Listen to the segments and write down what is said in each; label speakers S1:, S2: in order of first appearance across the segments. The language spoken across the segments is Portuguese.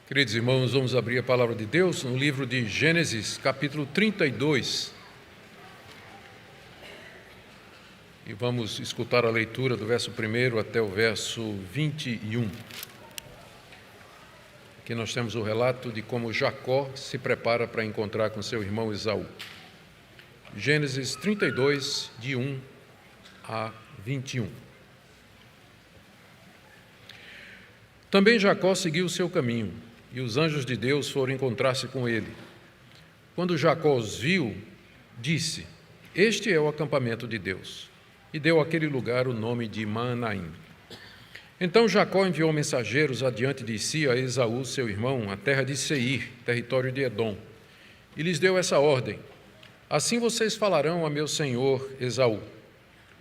S1: Queridos irmãos, vamos abrir a palavra de Deus no livro de Gênesis, capítulo 32. E vamos escutar a leitura do verso 1 até o verso 21. Aqui nós temos o relato de como Jacó se prepara para encontrar com seu irmão Esaú. Gênesis 32, de 1 a 21. Também Jacó seguiu o seu caminho, e os anjos de Deus foram encontrar-se com ele. Quando Jacó os viu, disse: Este é o acampamento de Deus. E deu àquele lugar o nome de Maanaim. Então Jacó enviou mensageiros adiante de si a Esaú, seu irmão, à terra de Seir, território de Edom, e lhes deu essa ordem: Assim vocês falarão a meu senhor Esaú.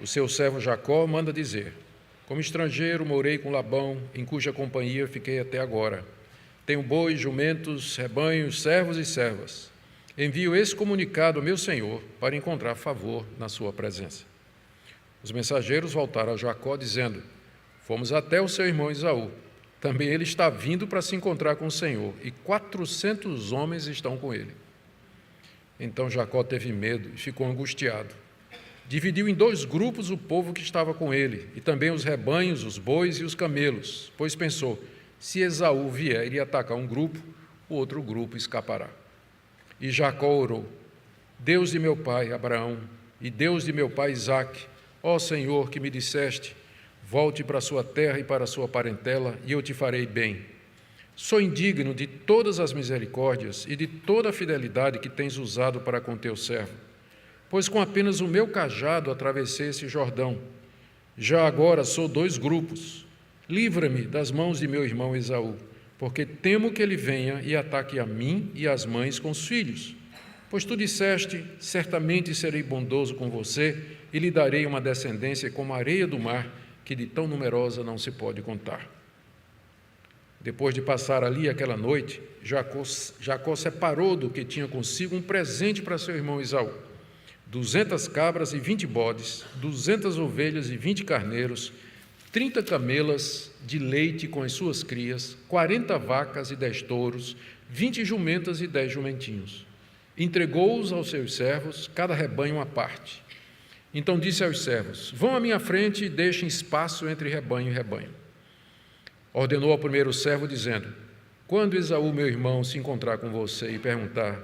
S1: O seu servo Jacó manda dizer: Como estrangeiro morei com Labão, em cuja companhia fiquei até agora. Tenho bois, jumentos, rebanhos, servos e servas. Envio esse comunicado ao meu senhor para encontrar favor na sua presença. Os mensageiros voltaram a Jacó, dizendo: Fomos até o seu irmão Esaú. Também ele está vindo para se encontrar com o Senhor, e 400 homens estão com ele. Então Jacó teve medo e ficou angustiado. Dividiu em 2 grupos o povo que estava com ele, e também os rebanhos, os bois e os camelos, pois pensou: se Esaú vier e atacar um grupo, o outro grupo escapará. E Jacó orou: Deus de meu pai Abraão e Deus de meu pai Isaque, ó Senhor, que me disseste: volte para a sua terra e para a sua parentela, e eu te farei bem. Sou indigno de todas as misericórdias e de toda a fidelidade que tens usado para com teu servo, pois com apenas o meu cajado atravessei esse Jordão. Já agora sou 2 grupos. Livra-me das mãos de meu irmão Esaú, porque temo que ele venha e ataque a mim e as mães com os filhos. Pois tu disseste: certamente serei bondoso com você e lhe darei uma descendência como a areia do mar, que de tão numerosa não se pode contar. Depois de passar ali aquela noite, Jacó separou do que tinha consigo um presente para seu irmão Esaú: 200 cabras e 20 bodes, 200 ovelhas e 20 carneiros, 30 camelas de leite com as suas crias, 40 vacas e 10 touros, 20 jumentas e 10 jumentinhos. Entregou-os aos seus servos, cada rebanho à parte. Então disse aos servos: Vão à minha frente e deixem espaço entre rebanho e rebanho. Ordenou ao primeiro servo, dizendo: Quando Esaú, meu irmão, se encontrar com você e perguntar: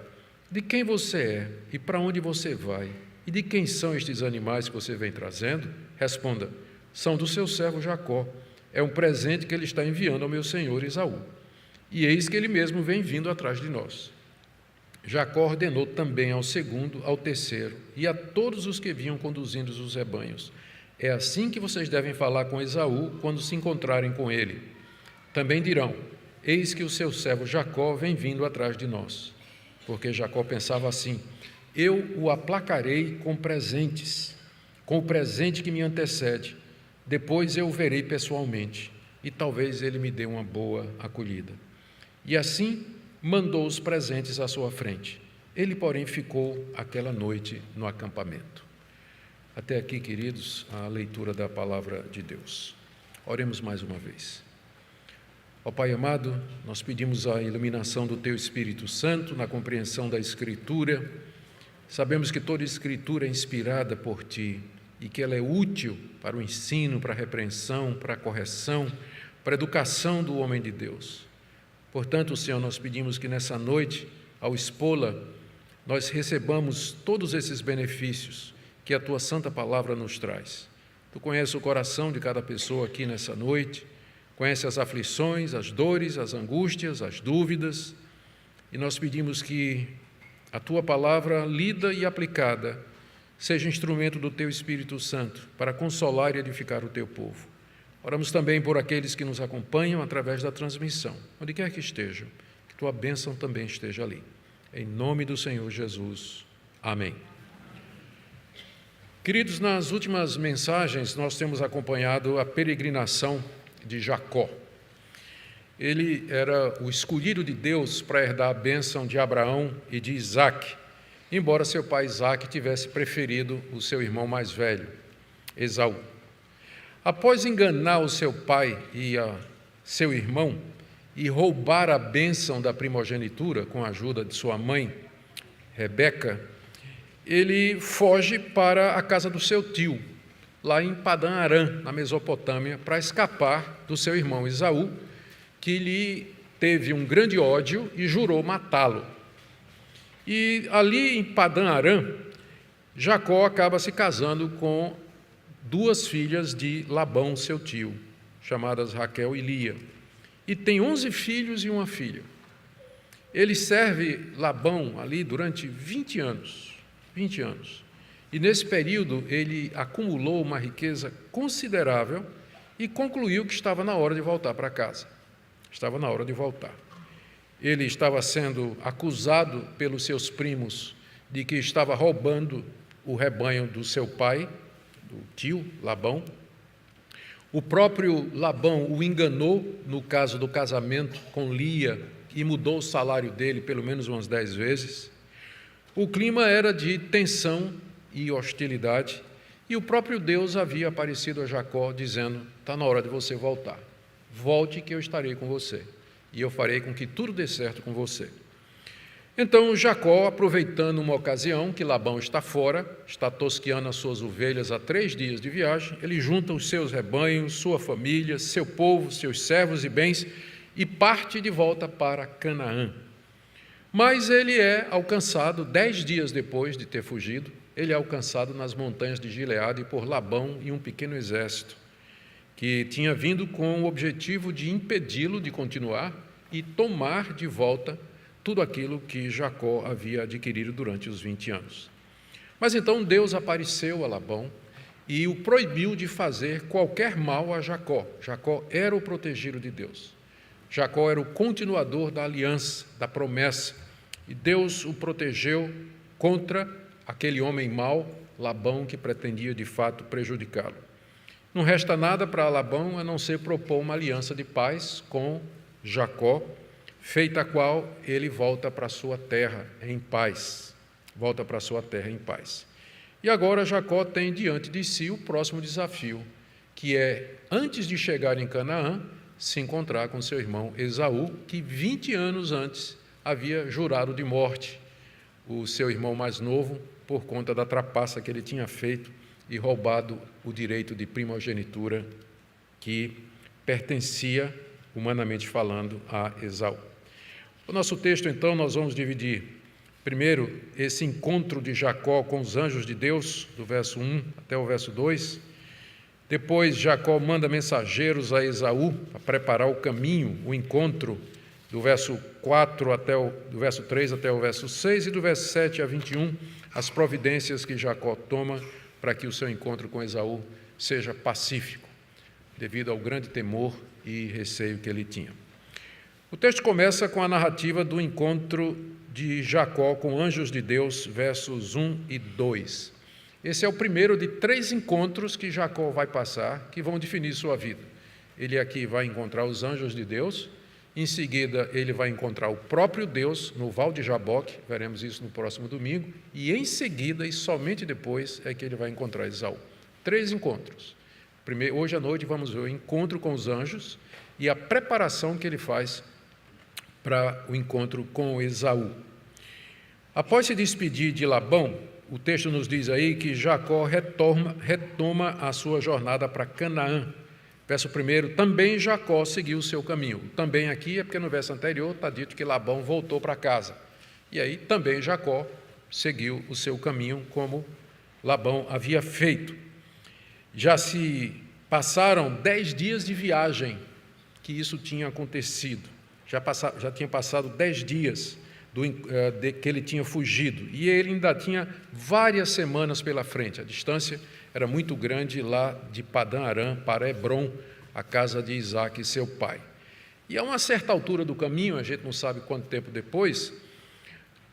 S1: De quem você é e para onde você vai, e de quem são estes animais que você vem trazendo? Responda: São do seu servo Jacó. É um presente que ele está enviando ao meu senhor Esaú. E eis que ele mesmo vem vindo atrás de nós. Jacó ordenou também ao segundo, ao terceiro e a todos os que vinham conduzindo os rebanhos: É assim que vocês devem falar com Esaú quando se encontrarem com ele. Também dirão: Eis que o seu servo Jacó vem vindo atrás de nós. Porque Jacó pensava assim: Eu o aplacarei com presentes, com o presente que me antecede. Depois eu o verei pessoalmente, e talvez ele me dê uma boa acolhida. E assim mandou os presentes à sua frente. Ele, porém, ficou aquela noite no acampamento. Até aqui, queridos, a leitura da palavra de Deus. Oremos mais uma vez. Ó Pai amado, nós pedimos a iluminação do Teu Espírito Santo na compreensão da Escritura. Sabemos que toda Escritura é inspirada por Ti e que ela é útil para o ensino, para a repreensão, para a correção, para a educação do homem de Deus. Portanto, Senhor, nós pedimos que nessa noite, ao expô-la, nós recebamos todos esses benefícios que a Tua Santa Palavra nos traz. Tu conheces o coração de cada pessoa aqui nessa noite, conhece as aflições, as dores, as angústias, as dúvidas, e nós pedimos que a Tua Palavra, lida e aplicada, seja instrumento do Teu Espírito Santo para consolar e edificar o Teu povo. Oramos também por aqueles que nos acompanham através da transmissão, onde quer que estejam, que Tua bênção também esteja ali. Em nome do Senhor Jesus. Amém. Queridos, nas últimas mensagens nós temos acompanhado a peregrinação de Jacó. Ele era o escolhido de Deus para herdar a bênção de Abraão e de Isaque, embora seu pai Isaque tivesse preferido o seu irmão mais velho, Esaú. Após enganar o seu pai e seu irmão, e roubar a bênção da primogenitura com a ajuda de sua mãe, Rebeca, ele foge para a casa do seu tio, lá em Padã Arã, na Mesopotâmia, para escapar do seu irmão Esaú, que lhe teve um grande ódio e jurou matá-lo. E ali em Padã Arã, Jacó acaba se casando com duas filhas de Labão, seu tio, chamadas Raquel e Lia, e tem 11 filhos e uma filha. Ele serve Labão ali durante 20 anos, e nesse período ele acumulou uma riqueza considerável e concluiu que estava na hora de voltar para casa. Estava na hora de voltar. Ele estava sendo acusado pelos seus primos de que estava roubando o rebanho do seu pai, do tio Labão. O próprio Labão o enganou no caso do casamento com Lia e mudou o salário dele pelo menos umas 10 vezes. O clima era de tensão e hostilidade, e o próprio Deus havia aparecido a Jacó dizendo: está na hora de você voltar. Volte que eu estarei com você, e eu farei com que tudo dê certo com você. Então Jacó, aproveitando uma ocasião que Labão está fora, está tosqueando as suas ovelhas há 3 dias de viagem, ele junta os seus rebanhos, sua família, seu povo, seus servos e bens, e parte de volta para Canaã. Mas ele é alcançado 10 dias depois de ter fugido, ele é alcançado nas montanhas de Gileade por Labão e um pequeno exército, que tinha vindo com o objetivo de impedi-lo de continuar e tomar de volta tudo aquilo que Jacó havia adquirido durante os 20 anos. Mas então Deus apareceu a Labão e o proibiu de fazer qualquer mal a Jacó. Jacó era o protegido de Deus. Jacó era o continuador da aliança, da promessa, e Deus o protegeu contra aquele homem mau, Labão, que pretendia de fato prejudicá-lo. Não resta nada para Labão a não ser propor uma aliança de paz com Jacó, feita a qual ele volta para a sua terra em paz. Volta para a sua terra em paz. E agora Jacó tem diante de si o próximo desafio, que é, antes de chegar em Canaã, se encontrar com seu irmão Esaú, que 20 anos antes havia jurado de morte o seu irmão mais novo, por conta da trapaça que ele tinha feito e roubado o direito de primogenitura que pertencia, humanamente falando, a Esaú. O nosso texto, então, nós vamos dividir, primeiro, esse encontro de Jacó com os anjos de Deus, do verso 1 até o verso 2. Depois, Jacó manda mensageiros a Esaú para preparar o caminho, o encontro, do verso 3 até o verso 6, e do verso 7 a 21, as providências que Jacó toma para que o seu encontro com Esaú seja pacífico, devido ao grande temor e receio que ele tinha. O texto começa com a narrativa do encontro de Jacó com anjos de Deus, versos 1 e 2. Esse é o primeiro de 3 encontros que Jacó vai passar, que vão definir sua vida. Ele aqui vai encontrar os anjos de Deus, em seguida ele vai encontrar o próprio Deus no Val de Jaboque, veremos isso no próximo domingo, e em seguida, e somente depois, é que ele vai encontrar Esaú. 3 encontros. Hoje à noite vamos ver o encontro com os anjos e a preparação que ele faz para o encontro com Esaú. Após se despedir de Labão, o texto nos diz aí que Jacó retoma a sua jornada para Canaã. Verso 1, também Jacó seguiu o seu caminho. Também aqui é porque no verso anterior está dito que Labão voltou para casa. E aí também Jacó seguiu o seu caminho como Labão havia feito. Já se passaram 10 dias de viagem que isso tinha acontecido. Já tinha passado 10 dias que ele tinha fugido. E ele ainda tinha várias semanas pela frente. A distância era muito grande lá de Padã Arã para Hebrom, a casa de Isaque, seu pai. E a uma certa altura do caminho, a gente não sabe quanto tempo depois,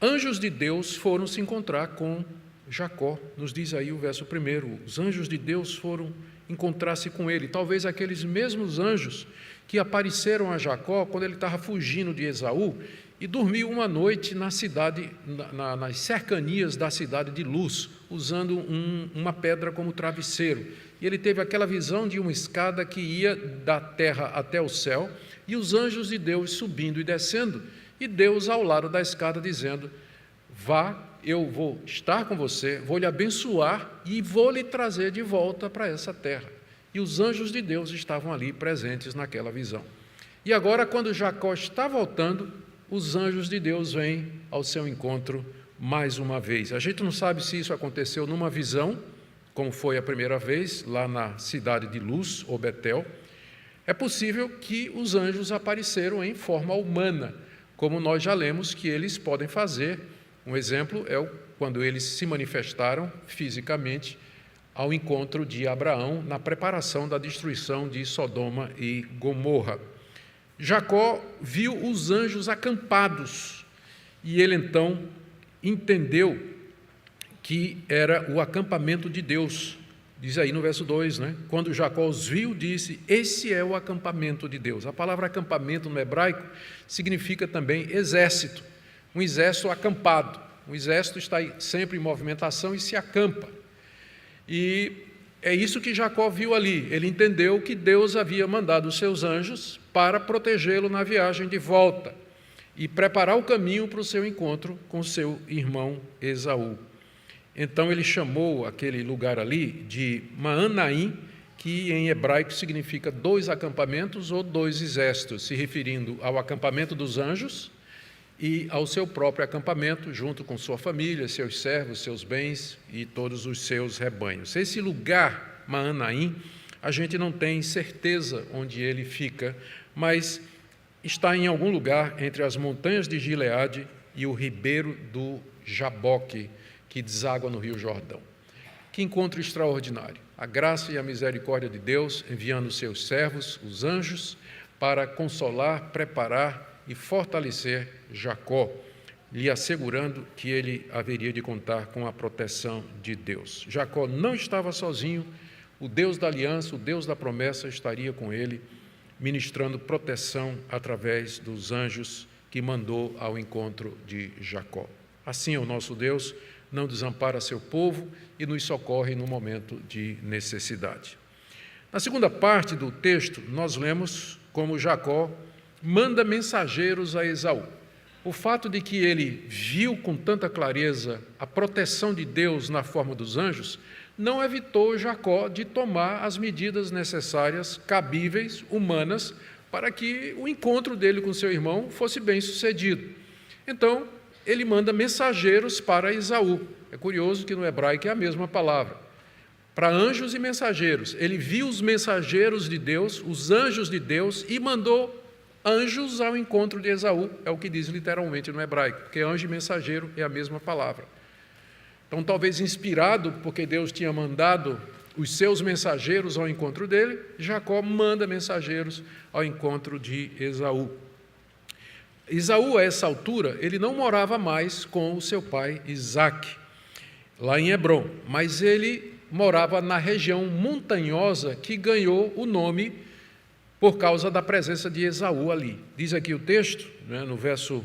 S1: anjos de Deus foram se encontrar com Jacó. Nos diz aí o verso 1, os anjos de Deus foram encontrar-se com ele. Talvez aqueles mesmos anjos que apareceram a Jacó quando ele estava fugindo de Esaú e dormiu uma noite na cidade, nas cercanias da cidade de Luz, usando uma pedra como travesseiro. E ele teve aquela visão de uma escada que ia da terra até o céu, e os anjos de Deus subindo e descendo, e Deus ao lado da escada dizendo: vá, eu vou estar com você, vou lhe abençoar e vou lhe trazer de volta para essa terra. E os anjos de Deus estavam ali presentes naquela visão. E agora, quando Jacó está voltando, os anjos de Deus vêm ao seu encontro mais uma vez. A gente não sabe se isso aconteceu numa visão, como foi a primeira vez, lá na cidade de Luz, ou Betel. É possível que os anjos apareceram em forma humana, como nós já lemos que eles podem fazer. Um exemplo é quando eles se manifestaram fisicamente ao encontro de Abraão na preparação da destruição de Sodoma e Gomorra. Jacó viu os anjos acampados e ele então entendeu que era o acampamento de Deus. Diz aí no verso 2, né? Quando Jacó os viu, disse: esse é o acampamento de Deus. A palavra acampamento no hebraico significa também exército, um exército acampado. Um exército está sempre em movimentação e se acampa. E é isso que Jacó viu ali. Ele entendeu que Deus havia mandado os seus anjos para protegê-lo na viagem de volta e preparar o caminho para o seu encontro com seu irmão Esaú. Então ele chamou aquele lugar ali de Maanaim, que em hebraico significa 2 acampamentos ou 2 exércitos, se referindo ao acampamento dos anjos e ao seu próprio acampamento, junto com sua família, seus servos, seus bens e todos os seus rebanhos. Esse lugar, Maanaim, a gente não tem certeza onde ele fica, mas está em algum lugar entre as montanhas de Gileade e o ribeiro do Jaboque, que deságua no Rio Jordão. Que encontro extraordinário! A graça e a misericórdia de Deus enviando os seus servos, os anjos, para consolar, preparar e fortalecer Jacó, lhe assegurando que ele haveria de contar com a proteção de Deus. Jacó não estava sozinho, o Deus da aliança, o Deus da promessa estaria com ele, ministrando proteção através dos anjos que mandou ao encontro de Jacó. Assim é o nosso Deus, não desampara seu povo e nos socorre no momento de necessidade. Na segunda parte do texto, nós lemos como Jacó manda mensageiros a Esaú. O fato de que ele viu com tanta clareza a proteção de Deus na forma dos anjos não evitou Jacó de tomar as medidas necessárias, cabíveis, humanas, para que o encontro dele com seu irmão fosse bem sucedido. Então, ele manda mensageiros para Esaú. É curioso que no hebraico é a mesma palavra. Para anjos e mensageiros. Ele viu os mensageiros de Deus, os anjos de Deus, e mandou anjos ao encontro de Esaú. É o que diz literalmente no hebraico, porque anjo e mensageiro é a mesma palavra. Então, talvez inspirado porque Deus tinha mandado os seus mensageiros ao encontro dele, Jacó manda mensageiros ao encontro de Esaú. Esaú, a essa altura, ele não morava mais com o seu pai Isaque, lá em Hebrom, mas ele morava na região montanhosa que ganhou o nome por causa da presença de Esaú ali. Diz aqui o texto, no verso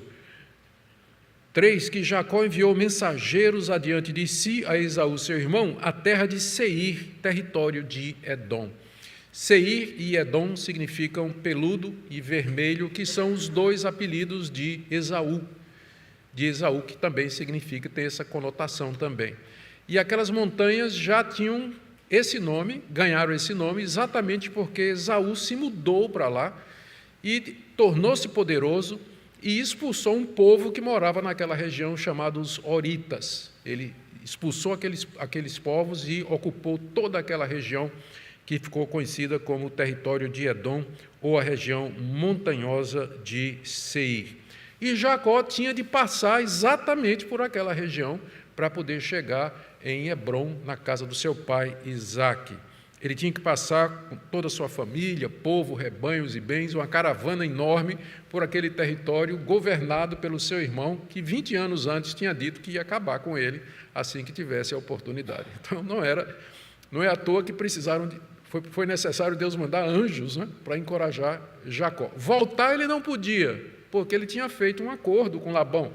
S1: 3, que Jacó enviou mensageiros adiante de si a Esaú, seu irmão, à terra de Seir, território de Edom. Seir e Edom significam peludo e vermelho, que são os 2 apelidos de Esaú, que também significa, tem essa conotação também. E aquelas montanhas já tinham esse nome, ganharam esse nome exatamente porque Esaú se mudou para lá e tornou-se poderoso e expulsou um povo que morava naquela região chamados Horitas. Ele expulsou aqueles povos e ocupou toda aquela região que ficou conhecida como o território de Edom, ou a região montanhosa de Seir. E Jacó tinha de passar exatamente por aquela região para poder chegar em Hebrom, na casa do seu pai Isaque. Ele tinha que passar com toda a sua família, povo, rebanhos e bens, uma caravana enorme por aquele território governado pelo seu irmão, que 20 anos antes tinha dito que ia acabar com ele assim que tivesse a oportunidade. Então, não é à toa que foi necessário Deus mandar anjos, para encorajar Jacó. Voltar ele não podia, porque ele tinha feito um acordo com Labão,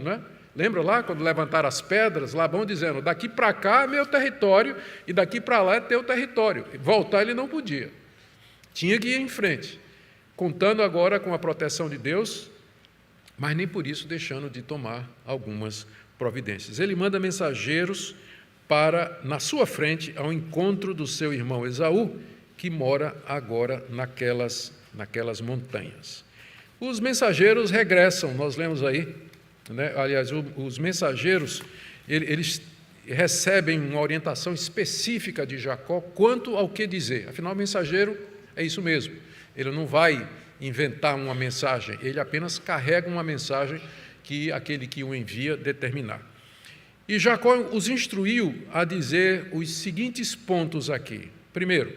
S1: Lembra lá, quando levantaram as pedras, Labão dizendo, daqui para cá é meu território e daqui para lá é teu território. Voltar ele não podia. Tinha que ir em frente. contando agora com a proteção de Deus, mas nem por isso deixando de tomar algumas providências. Ele manda mensageiros para, na sua frente, ao encontro do seu irmão Esaú, que mora agora naquelas montanhas. Os mensageiros regressam, nós lemos aí, né? Aliás, os mensageiros, eles recebem uma orientação específica de Jacó quanto ao que dizer. Afinal, o mensageiro é isso mesmo, ele não vai inventar uma mensagem, ele apenas carrega uma mensagem que aquele que o envia determinar. E Jacó os instruiu a dizer os seguintes pontos aqui. Primeiro,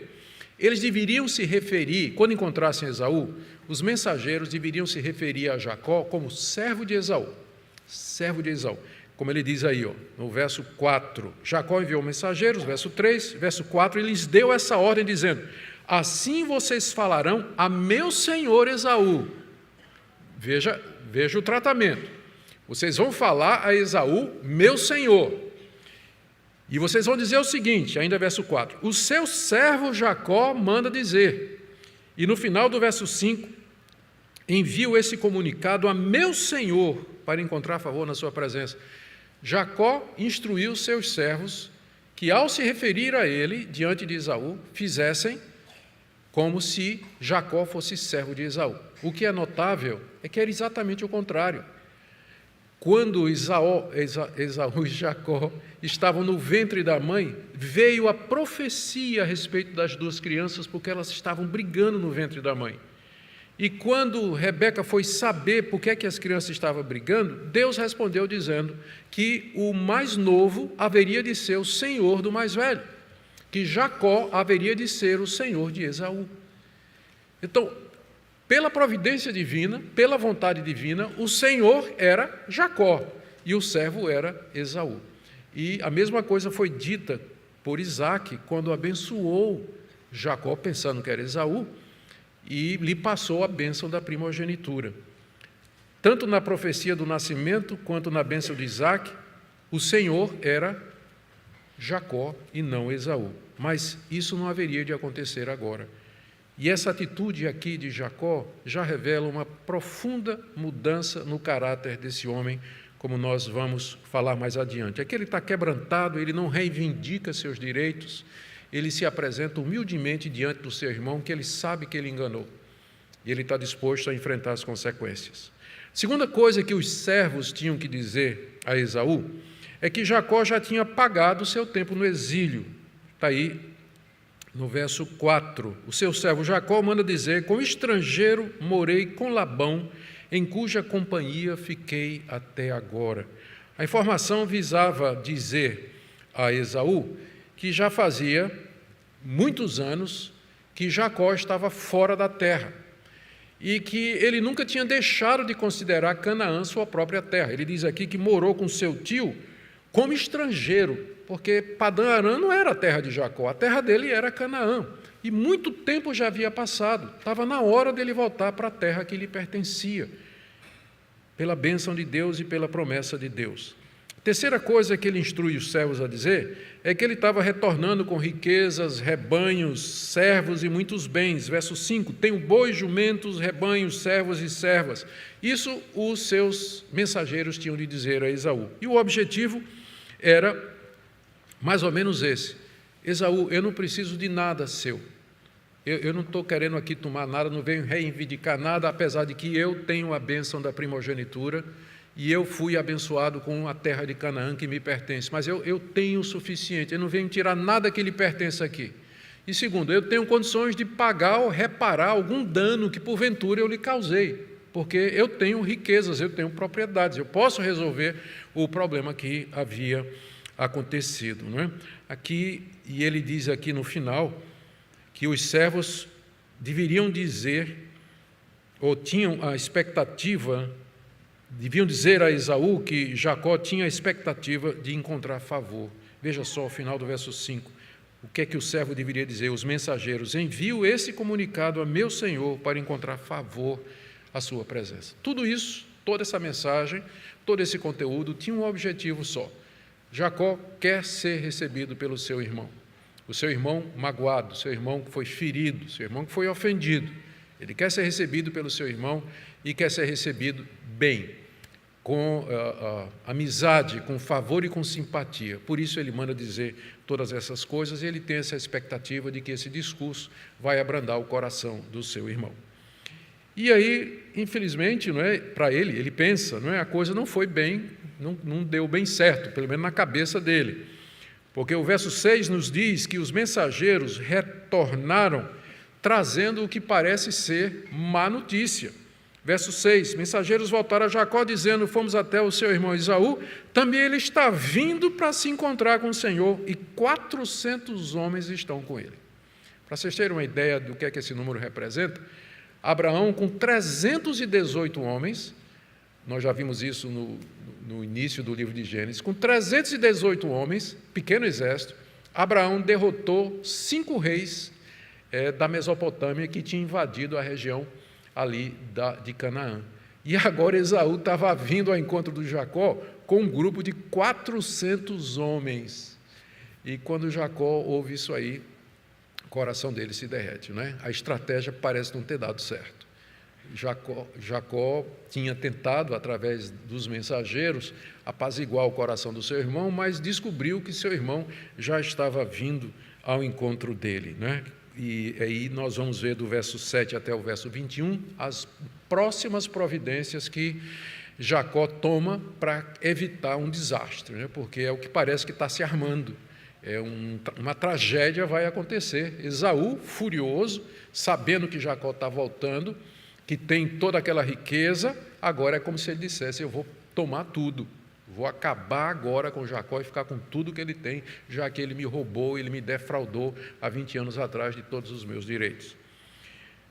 S1: eles deveriam se referir, quando encontrassem Esaú, os mensageiros deveriam se referir a Jacó como servo de Esaú. Servo de Esaú. Como ele diz aí, no verso 4. Jacó enviou mensageiros, verso 3, verso 4, e lhes deu essa ordem, dizendo: assim vocês falarão a meu senhor Esaú. Veja o tratamento. Vocês vão falar a Esaú, meu senhor. E vocês vão dizer o seguinte, ainda verso 4, o seu servo Jacó manda dizer. E no final do verso 5, envio esse comunicado a meu senhor para encontrar favor na sua presença. Jacó instruiu seus servos que, ao se referir a ele, diante de Esaú, fizessem como se Jacó fosse servo de Esaú. O que é notável é que era exatamente o contrário. Quando Esaú e Jacó estavam no ventre da mãe, veio a profecia a respeito das duas crianças, porque elas estavam brigando no ventre da mãe. E quando Rebeca foi saber por que as crianças estavam brigando, Deus respondeu dizendo que o mais novo haveria de ser o senhor do mais velho, que Jacó haveria de ser o senhor de Esaú. Então, pela providência divina, pela vontade divina, o senhor era Jacó e o servo era Esaú. E a mesma coisa foi dita por Isaque quando abençoou Jacó, pensando que era Esaú, e lhe passou a bênção da primogenitura. Tanto na profecia do nascimento, quanto na bênção de Isaque, o Senhor era Jacó e não Esaú. Mas isso não haveria de acontecer agora. E essa atitude aqui de Jacó já revela uma profunda mudança no caráter desse homem, como nós vamos falar mais adiante. Aqui ele está quebrantado, ele não reivindica seus direitos, ele se apresenta humildemente diante do seu irmão, que ele sabe que ele enganou, e ele está disposto a enfrentar as consequências. Segunda coisa que os servos tinham que dizer a Esaú é que Jacó já tinha pagado o seu tempo no exílio. Está aí no verso 4. O seu servo Jacó manda dizer: com estrangeiro morei com Labão, em cuja companhia fiquei até agora. A informação visava dizer a Esaú que já fazia muitos anos que Jacó estava fora da terra e que ele nunca tinha deixado de considerar Canaã sua própria terra. Ele diz aqui que morou com seu tio como estrangeiro, porque Padã-Arã não era a terra de Jacó, a terra dele era Canaã. E muito tempo já havia passado, estava na hora dele voltar para a terra que lhe pertencia, pela bênção de Deus e pela promessa de Deus. A terceira coisa que ele instrui os servos a dizer é que ele estava retornando com riquezas, rebanhos, servos e muitos bens. Verso 5, tenho bois, jumentos, rebanhos, servos e servas. Isso os seus mensageiros tinham de dizer a Esaú. E o objetivo era mais ou menos esse: Esaú, eu não preciso de nada seu. Eu não estou querendo aqui tomar nada, não venho reivindicar nada, apesar de que eu tenho a bênção da primogenitura e eu fui abençoado com a terra de Canaã que me pertence, mas eu tenho o suficiente, eu não venho tirar nada que lhe pertence aqui. E segundo, eu tenho condições de pagar ou reparar algum dano que porventura eu lhe causei, porque eu tenho riquezas, eu tenho propriedades, eu posso resolver o problema que havia acontecido, não é? Aqui, e ele diz aqui no final, que os servos deveriam dizer, ou tinham a expectativa, deviam dizer a Esaú que Jacó tinha a expectativa de encontrar favor. Veja só o final do verso 5, o que é que o servo deveria dizer? Os mensageiros: envio esse comunicado a meu senhor para encontrar favor à sua presença. Tudo isso, toda essa mensagem, todo esse conteúdo tinha um objetivo só: Jacó quer ser recebido pelo seu irmão, o seu irmão magoado, o seu irmão que foi ferido, o seu irmão que foi ofendido. Ele quer ser recebido pelo seu irmão e quer ser recebido bem, com amizade, com favor e com simpatia. Por isso ele manda dizer todas essas coisas e ele tem essa expectativa de que esse discurso vai abrandar o coração do seu irmão. E aí, infelizmente, para ele pensa, a coisa não foi bem, não deu bem certo, pelo menos na cabeça dele. Porque o verso 6 nos diz que os mensageiros retornaram trazendo o que parece ser má notícia. Verso 6, mensageiros voltaram a Jacó dizendo, fomos até o seu irmão Esaú, também ele está vindo para se encontrar com o Senhor e 400 homens estão com ele. Para vocês terem uma ideia do que é que esse número representa, Abraão com 318 homens, nós já vimos isso no início do livro de Gênesis, com 318 homens, pequeno exército, Abraão derrotou 5 reis da Mesopotâmia que tinham invadido a região ali de Canaã. E agora Esaú estava vindo ao encontro de Jacó com um grupo de 400 homens. E quando Jacó ouve isso aí, o coração dele se derrete, A estratégia parece não ter dado certo. Jacó tinha tentado, através dos mensageiros, apaziguar o coração do seu irmão, mas descobriu que seu irmão já estava vindo ao encontro dele, E aí nós vamos ver do verso 7 até o verso 21 as próximas providências que Jacó toma para evitar um desastre, porque é o que parece que está se armando. Uma tragédia vai acontecer. Esaú, furioso, sabendo que Jacó está voltando, que tem toda aquela riqueza, agora é como se ele dissesse, eu vou tomar tudo. Vou acabar agora com Jacó e ficar com tudo que ele tem, já que ele me roubou, ele me defraudou há 20 anos atrás de todos os meus direitos.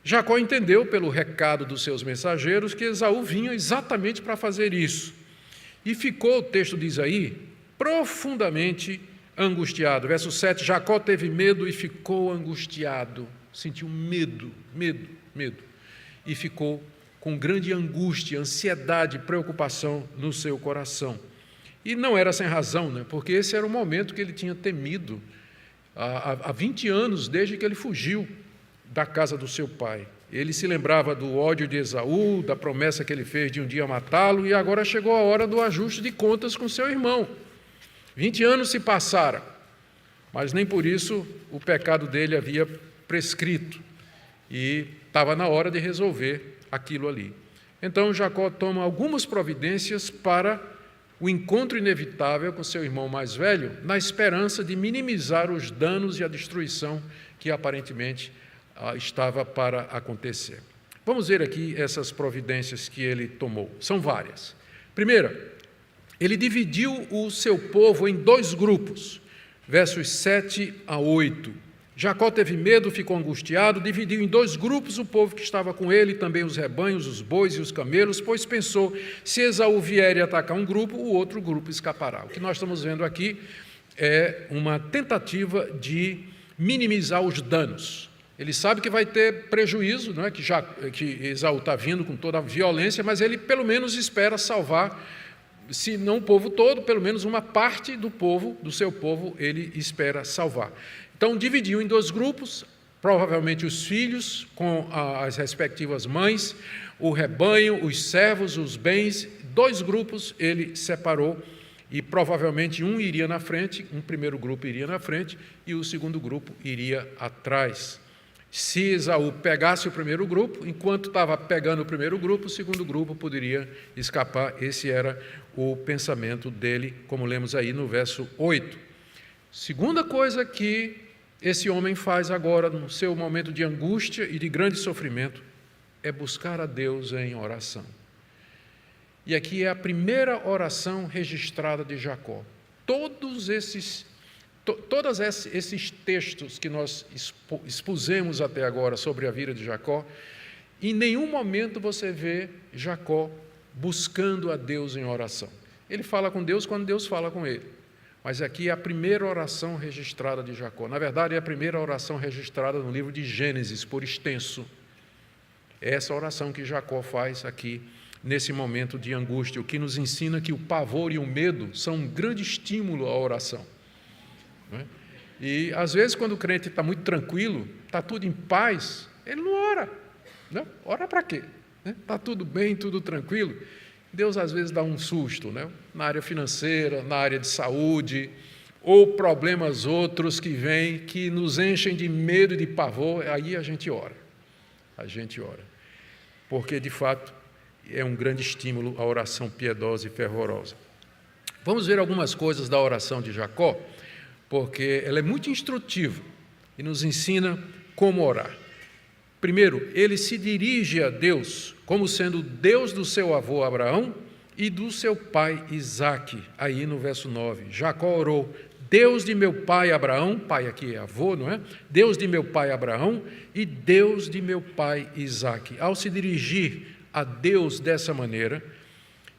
S1: Jacó entendeu pelo recado dos seus mensageiros que Esaú vinha exatamente para fazer isso. E ficou, o texto diz aí, profundamente angustiado. Verso 7, Jacó teve medo e ficou angustiado. Sentiu medo. E ficou com grande angústia, ansiedade, preocupação no seu coração. E não era sem razão, porque esse era o momento que ele tinha temido há 20 anos, desde que ele fugiu da casa do seu pai. Ele se lembrava do ódio de Esaú, da promessa que ele fez de um dia matá-lo, e agora chegou a hora do ajuste de contas com seu irmão. 20 anos se passaram, mas nem por isso o pecado dele havia prescrito, e estava na hora de resolver aquilo ali. Então Jacó toma algumas providências para o encontro inevitável com seu irmão mais velho, na esperança de minimizar os danos e a destruição que aparentemente estava para acontecer. Vamos ver aqui essas providências que ele tomou. São várias. Primeira, ele dividiu o seu povo em 2 grupos, versos 7 a 8. Jacó teve medo, ficou angustiado, dividiu em 2 grupos o povo que estava com ele, também os rebanhos, os bois e os camelos, pois pensou, se Esaú vier e atacar um grupo, o outro grupo escapará. O que nós estamos vendo aqui é uma tentativa de minimizar os danos. Ele sabe que vai ter prejuízo, que Esaú está vindo com toda a violência, mas ele pelo menos espera salvar, se não o povo todo, pelo menos uma parte do povo, do seu povo, ele espera salvar. Então, dividiu em 2 grupos, provavelmente os filhos com as respectivas mães, o rebanho, os servos, os bens, 2 grupos ele separou e provavelmente um iria na frente, um primeiro grupo iria na frente e o segundo grupo iria atrás. Se Esaú pegasse o primeiro grupo, enquanto estava pegando o primeiro grupo, o segundo grupo poderia escapar. Esse era o pensamento dele, como lemos aí no verso 8. Segunda coisa que esse homem faz agora, no seu momento de angústia e de grande sofrimento, é buscar a Deus em oração. E aqui é a primeira oração registrada de Jacó. Todos esses textos que nós expusemos até agora sobre a vida de Jacó, em nenhum momento você vê Jacó buscando a Deus em oração. Ele fala com Deus quando Deus fala com ele. Mas aqui é a primeira oração registrada de Jacó. Na verdade, é a primeira oração registrada no livro de Gênesis, por extenso. É essa oração que Jacó faz aqui, nesse momento de angústia, o que nos ensina que o pavor e o medo são um grande estímulo à oração. E, às vezes, quando o crente está muito tranquilo, está tudo em paz, ele não ora. Né? Orar para quê? Está tudo bem, tudo tranquilo. Deus às vezes dá um susto, né? Na área financeira, na área de saúde, ou problemas outros que vêm, que nos enchem de medo e de pavor, aí a gente ora. A gente ora. Porque, de fato, é um grande estímulo a oração piedosa e fervorosa. Vamos ver algumas coisas da oração de Jacó, porque ela é muito instrutiva e nos ensina como orar. Primeiro, ele se dirige a Deus como sendo Deus do seu avô Abraão e do seu pai Isaque, aí no verso 9. Jacó orou: Deus de meu pai Abraão, pai aqui é avô, não é? Deus de meu pai Abraão e Deus de meu pai Isaque. Ao se dirigir a Deus dessa maneira,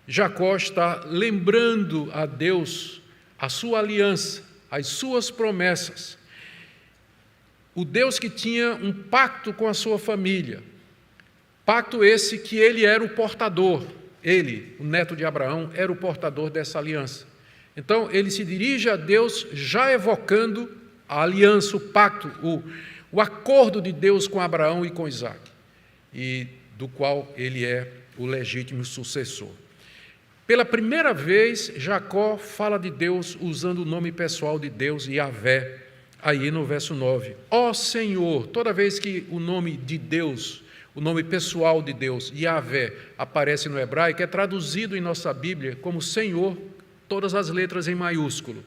S1: Jacó está lembrando a Deus a sua aliança, as suas promessas. O Deus que tinha um pacto com a sua família, pacto esse que ele era o portador, ele, o neto de Abraão, era o portador dessa aliança. Então, ele se dirige a Deus já evocando a aliança, o pacto, o acordo de Deus com Abraão e com Isaque, e do qual ele é o legítimo sucessor. Pela primeira vez, Jacó fala de Deus usando o nome pessoal de Deus, Yahvé, aí no verso 9. Ó Senhor, toda vez que o nome de Deus, o nome pessoal de Deus, Yahvé, aparece no hebraico, é traduzido em nossa Bíblia como Senhor, todas as letras em maiúsculo.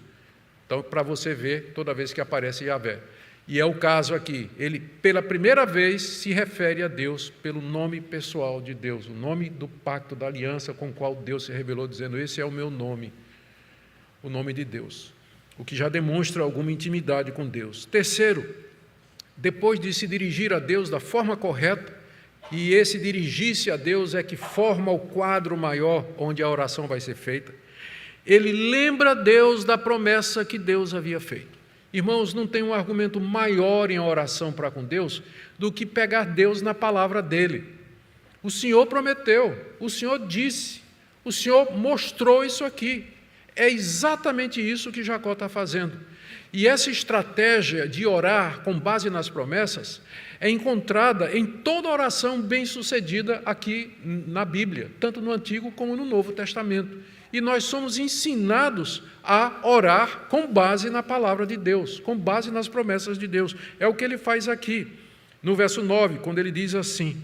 S1: Então, para você ver, toda vez que aparece Yahvé. E é o caso aqui, ele pela primeira vez se refere a Deus pelo nome pessoal de Deus, o nome do pacto da aliança com o qual Deus se revelou, dizendo: esse é o meu nome, o nome de Deus, o que já demonstra alguma intimidade com Deus. Terceiro, depois de se dirigir a Deus da forma correta, e esse dirigir-se a Deus é que forma o quadro maior onde a oração vai ser feita, ele lembra Deus da promessa que Deus havia feito. Irmãos, não tem um argumento maior em oração para com Deus do que pegar Deus na palavra dele. O Senhor prometeu, o Senhor disse, o Senhor mostrou isso aqui. É exatamente isso que Jacó está fazendo. E essa estratégia de orar com base nas promessas é encontrada em toda oração bem-sucedida aqui na Bíblia, tanto no Antigo como no Novo Testamento. E nós somos ensinados a orar com base na palavra de Deus, com base nas promessas de Deus. É o que ele faz aqui, no verso 9, quando ele diz assim: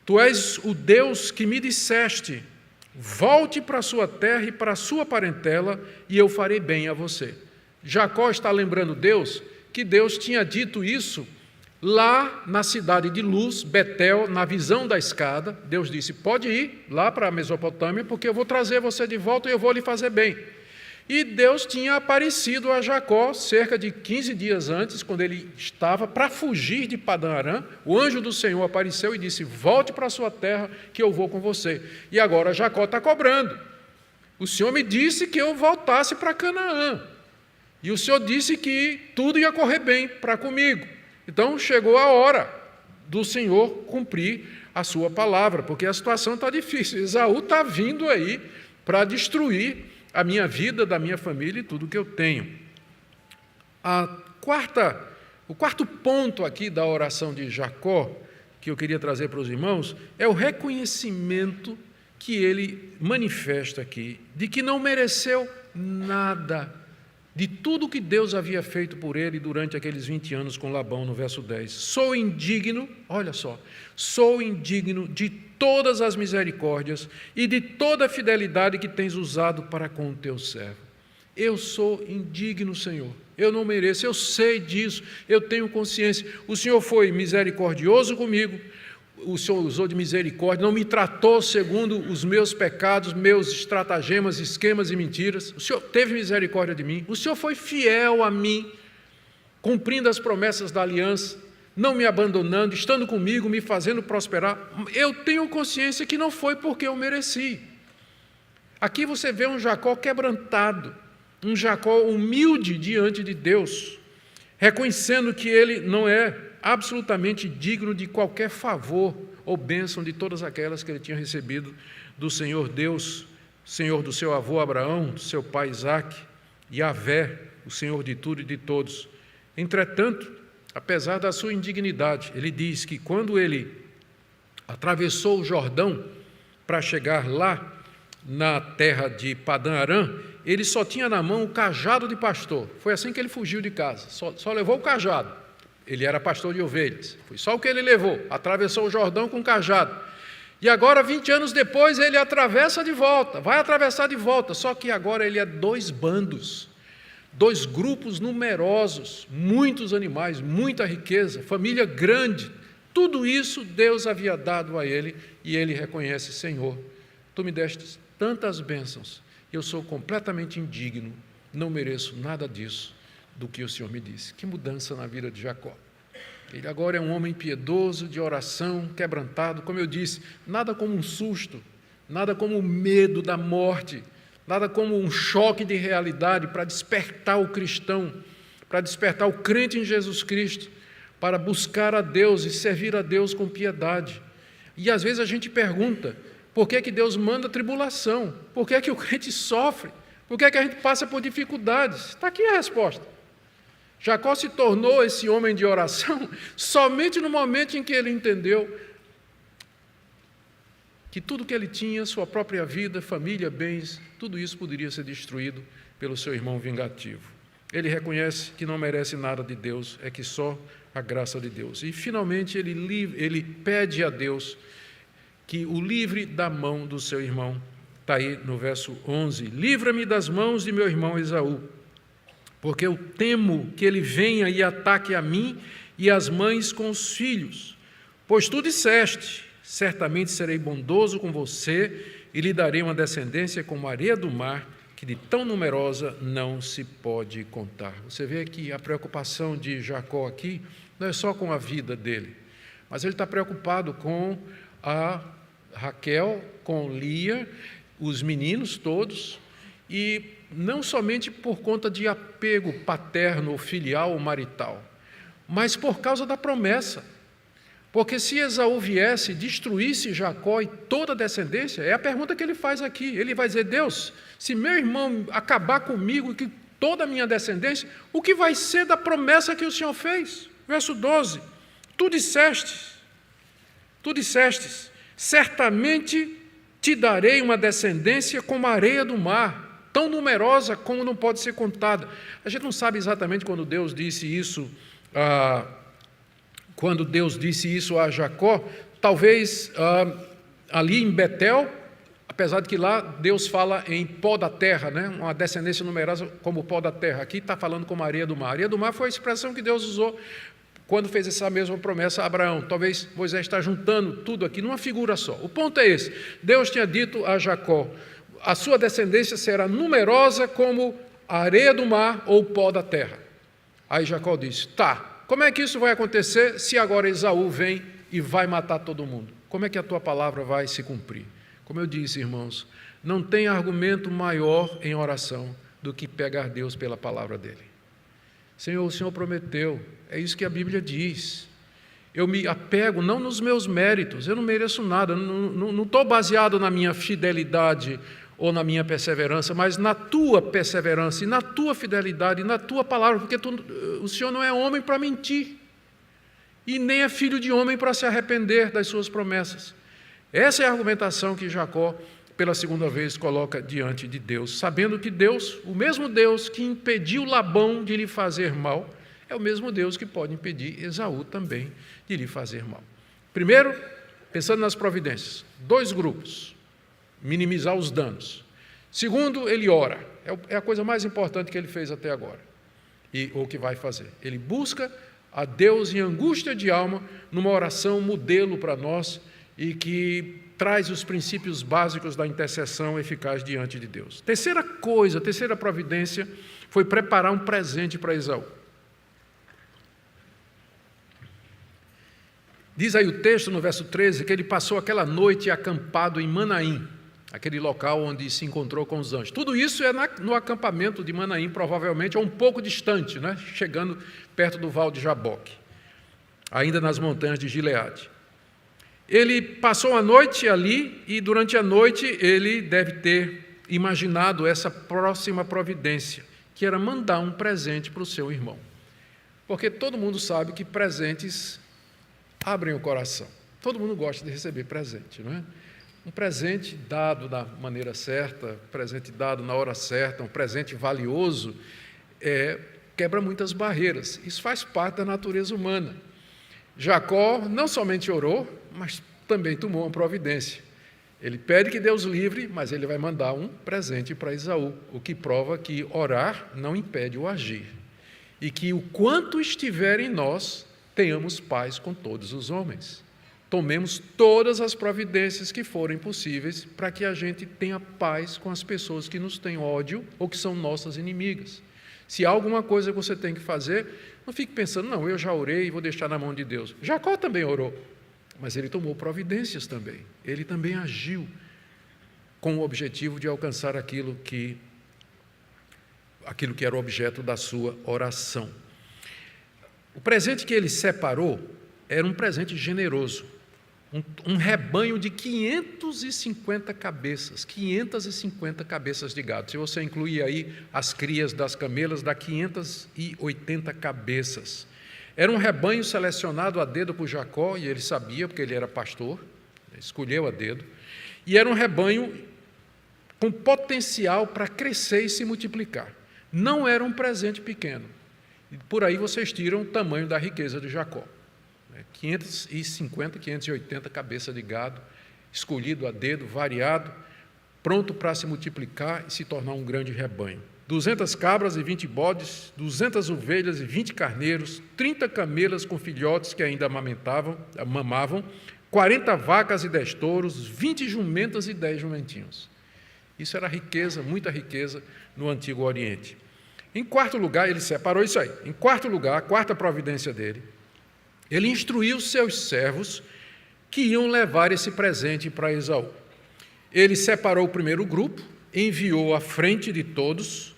S1: Tu és o Deus que me disseste, volte para a sua terra e para a sua parentela, e eu farei bem a você. Jacó está lembrando Deus que Deus tinha dito isso lá na cidade de Luz, Betel, na visão da escada. Deus disse: pode ir lá para a Mesopotâmia, porque eu vou trazer você de volta e eu vou lhe fazer bem. E Deus tinha aparecido a Jacó cerca de 15 dias antes, quando ele estava para fugir de Padã Arã. O anjo do Senhor apareceu e disse: volte para a sua terra, que eu vou com você. E agora Jacó está cobrando. O Senhor me disse que eu voltasse para Canaã. E o Senhor disse que tudo ia correr bem para comigo. Então, chegou a hora do Senhor cumprir a sua palavra, porque a situação está difícil. Esaú está vindo aí para destruir a minha vida, da minha família e tudo que eu tenho. O quarto ponto aqui da oração de Jacó, que eu queria trazer para os irmãos, é o reconhecimento que ele manifesta aqui, de que não mereceu nada de tudo que Deus havia feito por ele durante aqueles 20 anos com Labão, no verso 10. Sou indigno, olha só, sou indigno de todas as misericórdias e de toda a fidelidade que tens usado para com o teu servo. Eu sou indigno, Senhor, eu não mereço, eu sei disso, eu tenho consciência. O Senhor foi misericordioso comigo, o Senhor usou de misericórdia, não me tratou segundo os meus pecados, meus estratagemas, esquemas e mentiras. O Senhor teve misericórdia de mim, o Senhor foi fiel a mim, cumprindo as promessas da aliança, não me abandonando, estando comigo, me fazendo prosperar. Eu tenho consciência que não foi porque eu mereci. Aqui você vê um Jacó quebrantado, um Jacó humilde diante de Deus, reconhecendo que ele não é absolutamente digno de qualquer favor ou bênção de todas aquelas que ele tinha recebido do Senhor Deus, Senhor do seu avô Abraão, do seu pai Isaque, Yahvé, o Senhor de tudo e de todos. Entretanto, apesar da sua indignidade, ele diz que quando ele atravessou o Jordão para chegar lá na terra de Padã Arã, ele só tinha na mão o cajado de pastor. Foi assim que ele fugiu de casa, só levou o cajado. Ele era pastor de ovelhas, foi só o que ele levou, atravessou o Jordão com o cajado. E agora, 20 anos depois, ele atravessa de volta, vai atravessar de volta, só que agora ele é 2 bandos, 2 grupos numerosos, muitos animais, muita riqueza, família grande. Tudo isso Deus havia dado a ele, e ele reconhece: Senhor, tu me deste tantas bênçãos, eu sou completamente indigno, não mereço nada disso do que o Senhor me disse. Que mudança na vida de Jacó. Ele agora é um homem piedoso, de oração, quebrantado, como eu disse, nada como um susto, nada como o medo da morte, nada como um choque de realidade para despertar o cristão, para despertar o crente em Jesus Cristo, para buscar a Deus e servir a Deus com piedade. E às vezes a gente pergunta: por que Deus manda tribulação? Por que o crente sofre? Por que a gente passa por dificuldades? Está aqui a resposta. Jacó se tornou esse homem de oração somente no momento em que ele entendeu que tudo que ele tinha, sua própria vida, família, bens, tudo isso poderia ser destruído pelo seu irmão vingativo. Ele reconhece que não merece nada de Deus, é que só a graça de Deus. E, finalmente, ele pede a Deus que o livre da mão do seu irmão. Está aí no verso 11: livra-me das mãos de meu irmão Esaú, porque eu temo que ele venha e ataque a mim e as mães com os filhos. Pois tu disseste: certamente serei bondoso com você e lhe darei uma descendência como a areia do mar, que de tão numerosa não se pode contar. Você vê que a preocupação de Jacó aqui não é só com a vida dele, mas ele está preocupado com a Raquel, com Lia, os meninos todos, e não somente por conta de apego paterno ou filial ou marital, mas por causa da promessa. Porque se Esaú viesse e destruísse Jacó e toda a descendência, é a pergunta que ele faz aqui. Ele vai dizer: Deus, se meu irmão acabar comigo e que toda a minha descendência, o que vai ser da promessa que o Senhor fez? Verso 12: tu dissestes, certamente te darei uma descendência como a areia do mar, tão numerosa como não pode ser contada. A gente não sabe exatamente quando Deus disse isso a Jacó, talvez ali em Betel, apesar de que lá Deus fala em pó da terra, né? Uma descendência numerosa como o pó da terra. Aqui está falando como a areia do mar. A areia do mar foi a expressão que Deus usou quando fez essa mesma promessa a Abraão. Talvez Moisés está juntando tudo aqui numa figura só. O ponto é esse: Deus tinha dito a Jacó: a sua descendência será numerosa como a areia do mar ou o pó da terra. Aí Jacó disse: tá, como é que isso vai acontecer se agora Esaú vem e vai matar todo mundo? Como é que a tua palavra vai se cumprir? Como eu disse, irmãos, não tem argumento maior em oração do que pegar Deus pela palavra dele. Senhor, o Senhor prometeu, é isso que a Bíblia diz. Eu me apego não nos meus méritos, eu não mereço nada, não estou baseado na minha fidelidade ou na minha perseverança, mas na tua perseverança e na tua fidelidade e na tua palavra, porque o Senhor não é homem para mentir e nem é filho de homem para se arrepender das suas promessas. Essa é a argumentação que Jacó, pela segunda vez, coloca diante de Deus, sabendo que Deus, o mesmo Deus que impediu Labão de lhe fazer mal, é o mesmo Deus que pode impedir Esaú também de lhe fazer mal. Primeiro, pensando nas providências, 2 grupos: minimizar os danos. Segundo, ele ora. É a coisa mais importante que ele fez até agora, ou que vai fazer. Ele busca a Deus em angústia de alma, numa oração modelo para nós, e que traz os princípios básicos da intercessão eficaz diante de Deus. Terceira providência, foi preparar um presente para Esaú. Diz aí o texto, no verso 13, que ele passou aquela noite acampado em Manaim, aquele local onde se encontrou com os anjos. Tudo isso é no acampamento de Manaim, provavelmente, ou um pouco distante, né? Chegando perto do Val de Jaboque, ainda nas montanhas de Gileade. Ele passou a noite ali e, durante a noite, ele deve ter imaginado essa próxima providência, que era mandar um presente para o seu irmão. Porque todo mundo sabe que presentes abrem o coração. Todo mundo gosta de receber presente, não é? Um presente dado da maneira certa, um presente dado na hora certa, um presente valioso, quebra muitas barreiras. Isso faz parte da natureza humana. Jacó não somente orou, mas também tomou uma providência. Ele pede que Deus livre, mas ele vai mandar um presente para Esaú, o que prova que orar não impede o agir. E que o quanto estiver em nós, tenhamos paz com todos os homens. Tomemos todas as providências que forem possíveis para que a gente tenha paz com as pessoas que nos têm ódio ou que são nossas inimigas. Se há alguma coisa que você tem que fazer, não fique pensando, não, eu já orei e vou deixar na mão de Deus. Jacó também orou, mas ele tomou providências também. Ele também agiu com o objetivo de alcançar aquilo que era o objeto da sua oração. O presente que ele separou era um presente generoso. Um rebanho de 550 cabeças, 550 cabeças de gado. Se você incluir aí as crias das camelas, dá 580 cabeças. Era um rebanho selecionado a dedo por Jacó, e ele sabia, porque ele era pastor, escolheu a dedo, e era um rebanho com potencial para crescer e se multiplicar. Não era um presente pequeno. E por aí vocês tiram o tamanho da riqueza de Jacó. 550, 580 cabeças de gado, escolhido a dedo, variado, pronto para se multiplicar e se tornar um grande rebanho. 200 cabras e 20 bodes, 200 ovelhas e 20 carneiros, 30 camelas com filhotes que ainda mamavam, 40 vacas e 10 touros, 20 jumentas e 10 jumentinhos. Isso era riqueza, muita riqueza no Antigo Oriente. Em quarto lugar, ele separou isso aí. Em quarto lugar, a quarta providência dele, ele instruiu seus servos que iam levar esse presente para Esaú. Ele separou o primeiro grupo, enviou à frente de todos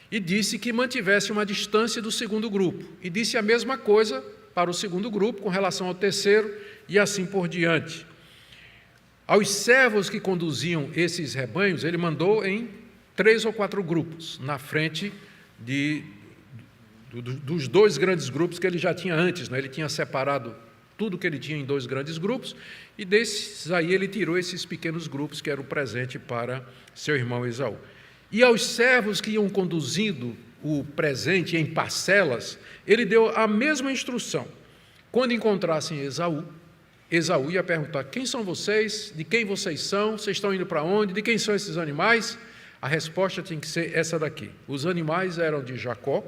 S1: e disse que mantivesse uma distância do segundo grupo. E disse a mesma coisa para o segundo grupo com relação ao terceiro e assim por diante. Aos servos que conduziam esses rebanhos, ele mandou em 3 ou 4 grupos, na frente dos 2 grandes grupos que ele já tinha antes, né? Ele tinha separado tudo que ele tinha em 2 grandes grupos, e desses aí ele tirou esses pequenos grupos que eram o presente para seu irmão Esaú. E aos servos que iam conduzindo o presente em parcelas, ele deu a mesma instrução. Quando encontrassem Esaú ia perguntar, quem são vocês? De quem vocês são? Vocês estão indo para onde? De quem são esses animais? A resposta tinha que ser essa daqui. Os animais eram de Jacó,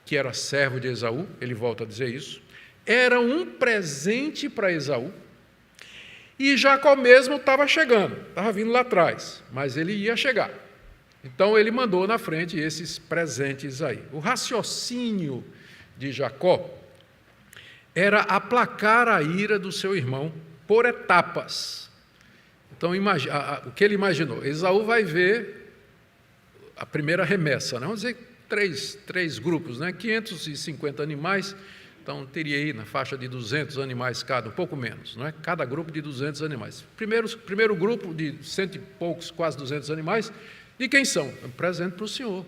S1: que era servo de Esaú, ele volta a dizer isso, era um presente para Esaú, e Jacó mesmo estava chegando, estava vindo lá atrás, mas ele ia chegar. Então ele mandou na frente esses presentes aí. O raciocínio de Jacó era aplacar a ira do seu irmão por etapas. Então o que ele imaginou? Esaú vai ver a primeira remessa, né? Vamos dizer, três grupos, né? 550 animais, então teria aí na faixa de 200 animais cada, um pouco menos, não é? Cada grupo de 200 animais. Primeiro grupo de 100 e poucos, quase 200 animais, de quem são? Um presente para o Senhor,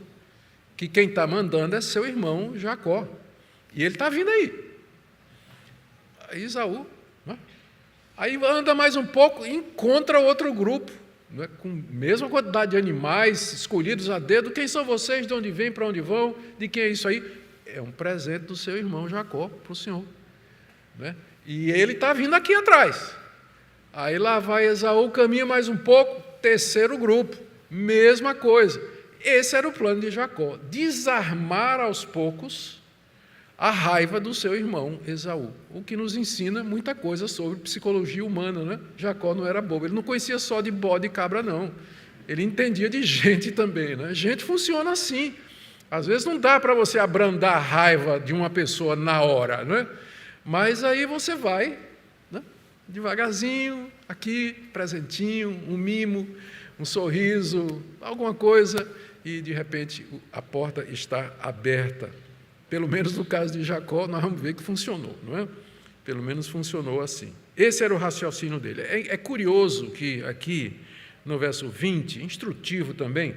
S1: que quem está mandando é seu irmão Jacó, e ele está vindo aí. Aí Esaú, né? Aí anda mais um pouco e encontra outro grupo, né, com a mesma quantidade de animais escolhidos a dedo. Quem são vocês? De onde vêm? Para onde vão? De quem é isso aí? É um presente do seu irmão Jacó para o Senhor, né? E ele está vindo aqui atrás. Aí lá vai Esaú, caminha mais um pouco, terceiro grupo, mesma coisa. Esse era o plano de Jacó, desarmar aos poucos a raiva do seu irmão Esaú, o que nos ensina muita coisa sobre psicologia humana, né? Jacó não era bobo, ele não conhecia só de bode e cabra, não. Ele entendia de gente também, né? Gente funciona assim. Às vezes não dá para você abrandar a raiva de uma pessoa na hora, né? Mas aí você vai, né, devagarzinho, aqui, presentinho, um mimo, um sorriso, alguma coisa, e de repente a porta está aberta. Pelo menos no caso de Jacó, nós vamos ver que funcionou, não é? Pelo menos funcionou assim. Esse era o raciocínio dele. É curioso que aqui, no verso 20, instrutivo também,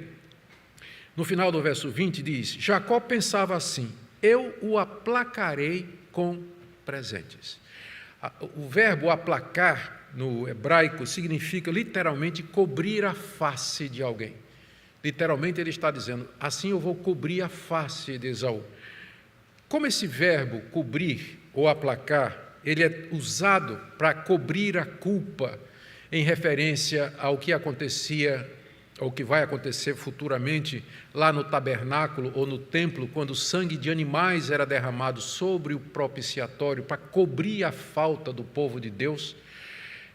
S1: no final do verso 20 diz, Jacó pensava assim, eu o aplacarei com presentes. O verbo aplacar no hebraico significa literalmente cobrir a face de alguém. Literalmente ele está dizendo, assim eu vou cobrir a face de Esaú. Como esse verbo cobrir ou aplacar, ele é usado para cobrir a culpa em referência ao que acontecia, ou que vai acontecer futuramente lá no tabernáculo ou no templo, quando o sangue de animais era derramado sobre o propiciatório para cobrir a falta do povo de Deus.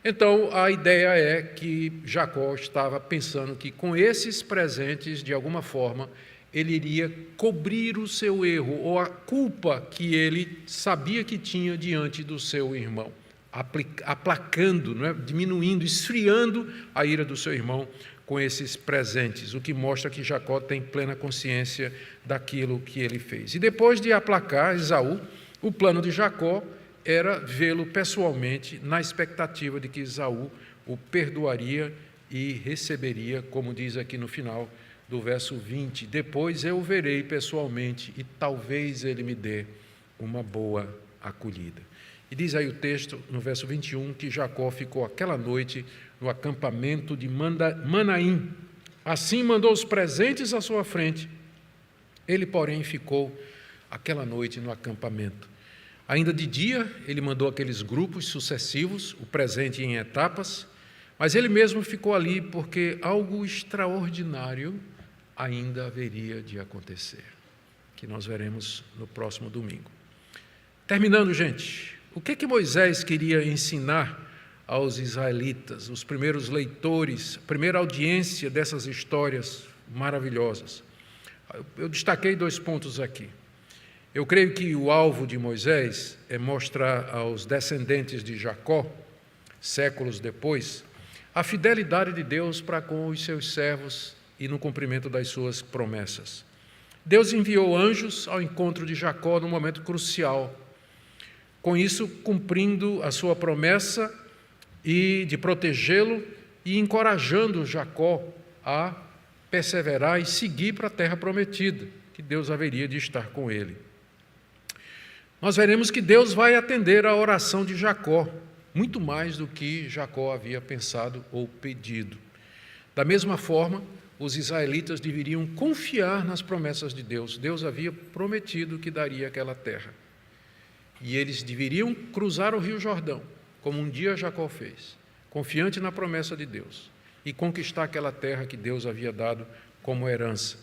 S1: Então, a ideia é que Jacó estava pensando que com esses presentes, de alguma forma, ele iria cobrir o seu erro ou a culpa que ele sabia que tinha diante do seu irmão, aplacando, não é? Diminuindo, esfriando a ira do seu irmão com esses presentes, o que mostra que Jacó tem plena consciência daquilo que ele fez. E depois de aplacar Esaú, o plano de Jacó era vê-lo pessoalmente, na expectativa de que Esaú o perdoaria e receberia, como diz aqui no final do verso 20, depois eu o verei pessoalmente e talvez ele me dê uma boa acolhida. E diz aí o texto, no verso 21, que Jacó ficou aquela noite no acampamento de Manaim. Assim mandou os presentes à sua frente. Ele, porém, ficou aquela noite no acampamento. Ainda de dia, ele mandou aqueles grupos sucessivos, o presente em etapas, mas ele mesmo ficou ali porque algo extraordinário ainda haveria de acontecer, que nós veremos no próximo domingo. Terminando, gente, o que Moisés queria ensinar aos israelitas, os primeiros leitores, a primeira audiência dessas histórias maravilhosas? Eu destaquei 2 pontos aqui. Eu creio que o alvo de Moisés é mostrar aos descendentes de Jacó, séculos depois, a fidelidade de Deus para com os seus servos e no cumprimento das suas promessas. Deus enviou anjos ao encontro de Jacó num momento crucial, com isso cumprindo a sua promessa e de protegê-lo e encorajando Jacó a perseverar e seguir para a terra prometida, que Deus haveria de estar com ele. Nós veremos que Deus vai atender a oração de Jacó, muito mais do que Jacó havia pensado ou pedido. Da mesma forma, os israelitas deveriam confiar nas promessas de Deus. Deus havia prometido que daria aquela terra. E eles deveriam cruzar o rio Jordão, como um dia Jacó fez, confiante na promessa de Deus, e conquistar aquela terra que Deus havia dado como herança.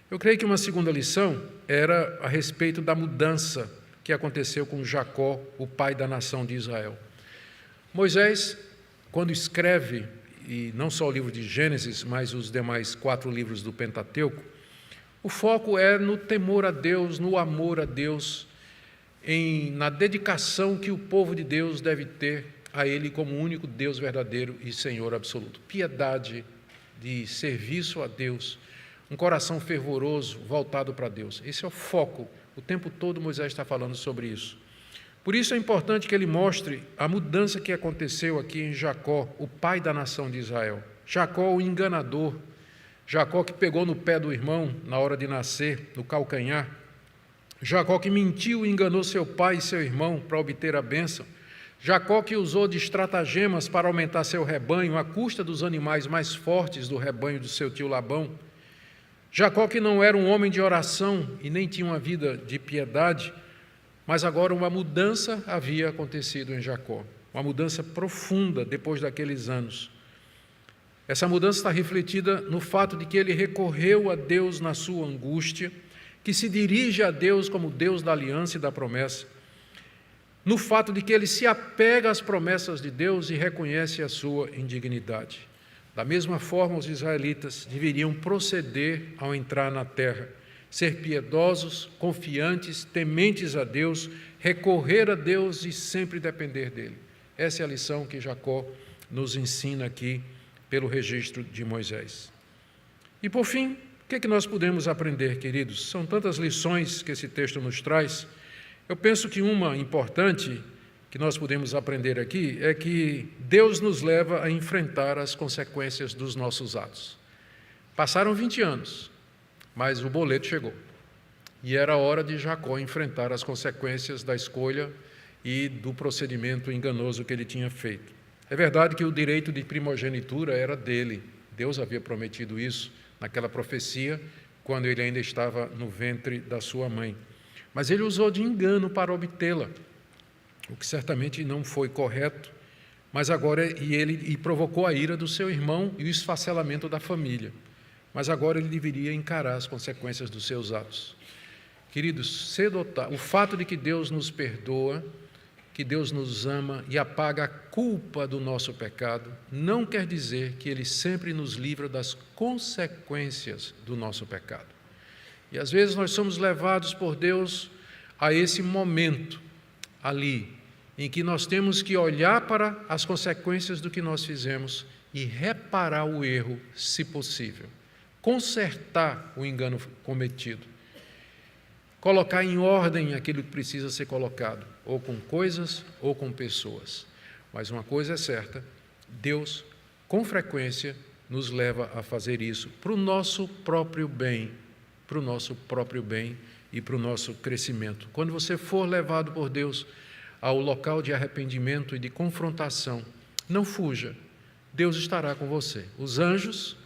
S1: Eu creio que uma segunda lição era a respeito da mudança que aconteceu com Jacó, o pai da nação de Israel. Moisés, quando escreve, e não só o livro de Gênesis, mas os demais 4 livros do Pentateuco, o foco é no temor a Deus, no amor a Deus, na dedicação que o povo de Deus deve ter a Ele como o único Deus verdadeiro e Senhor absoluto. Piedade, de serviço a Deus, um coração fervoroso voltado para Deus. Esse é o foco. O tempo todo Moisés está falando sobre isso. Por isso é importante que ele mostre a mudança que aconteceu aqui em Jacó, o pai da nação de Israel. Jacó, o enganador. Jacó que pegou no pé do irmão na hora de nascer, no calcanhar. Jacó que mentiu e enganou seu pai e seu irmão para obter a bênção. Jacó que usou de estratagemas para aumentar seu rebanho à custa dos animais mais fortes do rebanho do seu tio Labão. Jacó que não era um homem de oração e nem tinha uma vida de piedade, mas agora uma mudança havia acontecido em Jacó, uma mudança profunda depois daqueles anos. Essa mudança está refletida no fato de que ele recorreu a Deus na sua angústia, que se dirige a Deus como Deus da aliança e da promessa, no fato de que ele se apega às promessas de Deus e reconhece a sua indignidade. Da mesma forma, os israelitas deveriam proceder ao entrar na terra, ser piedosos, confiantes, tementes a Deus, recorrer a Deus e sempre depender dele. Essa é a lição que Jacó nos ensina aqui pelo registro de Moisés. E por fim, o que nós podemos aprender, queridos? São tantas lições que esse texto nos traz. Eu penso que uma importante que nós podemos aprender aqui é que Deus nos leva a enfrentar as consequências dos nossos atos. Passaram 20 anos, mas o boleto chegou. E era hora de Jacó enfrentar as consequências da escolha e do procedimento enganoso que ele tinha feito. É verdade que o direito de primogenitura era dele. Deus havia prometido isso naquela profecia, quando ele ainda estava no ventre da sua mãe. Mas ele usou de engano para obtê-la, o que certamente não foi correto, mas agora ele provocou a ira do seu irmão e o esfacelamento da família. Mas agora ele deveria encarar as consequências dos seus atos. Queridos, cedo ou tarde, o fato de que Deus nos perdoa, que Deus nos ama e apaga a culpa do nosso pecado, não quer dizer que Ele sempre nos livra das consequências do nosso pecado. E às vezes nós somos levados por Deus a esse momento ali, em que nós temos que olhar para as consequências do que nós fizemos e reparar o erro, se possível, consertar o engano cometido, colocar em ordem aquilo que precisa ser colocado, ou com coisas ou com pessoas. Mas uma coisa é certa, Deus, com frequência, nos leva a fazer isso para o nosso próprio bem, e para o nosso crescimento. Quando você for levado por Deus ao local de arrependimento e de confrontação, não fuja, Deus estará com você. Os anjos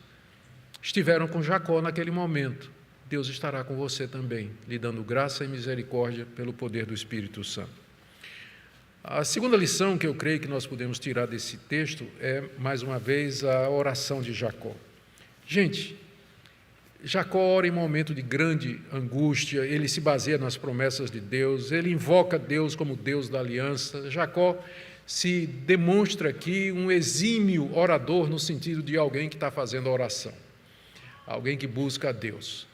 S1: estiveram com Jacó naquele momento, Deus estará com você também, lhe dando graça e misericórdia pelo poder do Espírito Santo. A segunda lição que eu creio que nós podemos tirar desse texto é, mais uma vez, a oração de Jacó. Gente, Jacó ora em momento de grande angústia, ele se baseia nas promessas de Deus, ele invoca Deus como Deus da aliança. Jacó se demonstra aqui um exímio orador no sentido de alguém que está fazendo oração, alguém que busca a Deus.